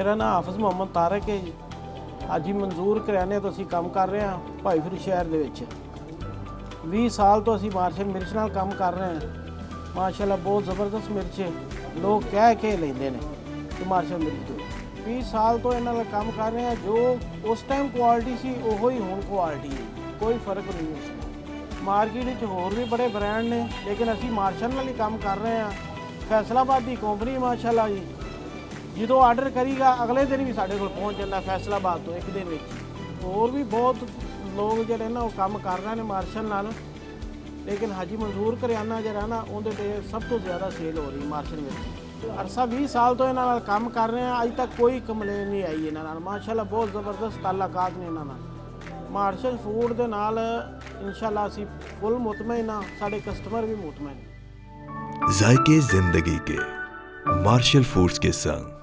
ਮੇਰਾ ਨਾਮ ਹਾਫਿਜ਼ ਮੁਹੰਮਦ ਤਾਰਿਕ ਹੈ ਜੀ। ਹਾਜੀ ਮਨਜ਼ੂਰ ਕਰਿਆਨੇ ਤੋਂ ਅਸੀਂ ਕੰਮ ਕਰ ਰਹੇ ਹਾਂ ਭਾਈਪੁਰ ਸ਼ਹਿਰ ਦੇ ਵਿੱਚ। 20 ਸਾਲ ਤੋਂ ਅਸੀਂ ਮਾਰਸ਼ਲ ਮਿਰਚ ਨਾਲ ਕੰਮ ਕਰ ਰਹੇ ਹਾਂ। ਮਾਸ਼ਾਅੱਲਾ ਬਹੁਤ ਜ਼ਬਰਦਸਤ ਮਿਰਚ ਹੈ। ਲੋਕ ਕਹਿ ਕੇ ਲੈਂਦੇ ਨੇ ਕਿ ਮਾਰਸ਼ਲ ਮਿਰਚ ਤੋਂ 20 ਸਾਲ ਤੋਂ ਇਹਨਾਂ ਨਾਲ ਕੰਮ ਕਰ ਰਹੇ ਹਾਂ। ਜੋ ਉਸ ਟਾਈਮ ਕੁਆਲਿਟੀ ਸੀ ਉਹੋ ਹੀ ਹੁਣ ਕੁਆਲਿਟੀ ਹੈ, ਕੋਈ ਫਰਕ ਨਹੀਂ ਹੈ। ਮਾਰਕੀਟ ਵਿੱਚ ਹੋਰ ਵੀ ਬੜੇ ਬ੍ਰਾਂਡ ਨੇ, ਲੇਕਿਨ ਅਸੀਂ ਮਾਰਸ਼ਲ ਨਾਲ ਹੀ ਕੰਮ ਕਰ ਰਹੇ ਹਾਂ। ਫੈਸਲਾਬਾਦ ਦੀ ਕੰਪਨੀ ਮਾਸ਼ਾਅੱਲਾ ਜੀ, ਜਦੋਂ ਆਰਡਰ ਕਰੀਗਾ ਅਗਲੇ ਦਿਨ ਵੀ ਸਾਡੇ ਕੋਲ ਪਹੁੰਚ ਜਾਂਦਾ ਫੈਸਲਾਬਾਦ ਤੋਂ, ਇੱਕ ਦਿਨ ਵਿੱਚ। ਹੋਰ ਵੀ ਬਹੁਤ ਲੋਕ ਜਿਹੜੇ ਨਾ ਉਹ ਕੰਮ ਕਰ ਰਹੇ ਨੇ ਮਾਰਸ਼ਲ ਨਾਲ, ਲੇਕਿਨ ਹਾਜੀ ਮਨਜ਼ੂਰ ਕਰਿਆਨਾ ਜਿਹੜਾ ਨਾ ਉਹਦੇ 'ਤੇ ਸਭ ਤੋਂ ਜ਼ਿਆਦਾ ਸੇਲ ਹੋ ਰਹੀ ਮਾਰਸ਼ਲ ਵਿੱਚ। ਅਰਸਾ 20 ਸਾਲ ਤੋਂ ਇਹਨਾਂ ਨਾਲ ਕੰਮ ਕਰ ਰਹੇ ਹਾਂ, ਅੱਜ ਤੱਕ ਕੋਈ ਕੰਪਲੇਨ ਨਹੀਂ ਆਈ ਇਹਨਾਂ ਨਾਲ। ਮਾਸ਼ਾਅੱਲਾ ਬਹੁਤ ਜ਼ਬਰਦਸਤ ਤਾਲੁਕਾਤ ਨੇ ਇਹਨਾਂ ਨਾਲ। ਮਾਰਸ਼ਲ ਫੂਡ ਦੇ ਨਾਲ इंशाल्लाह ਅਸੀਂ फुल मुतमईन हाँ, साढ़े कस्टमर भी मुतमईन। जायके जिंदगी के मार्शल फूड्स के संग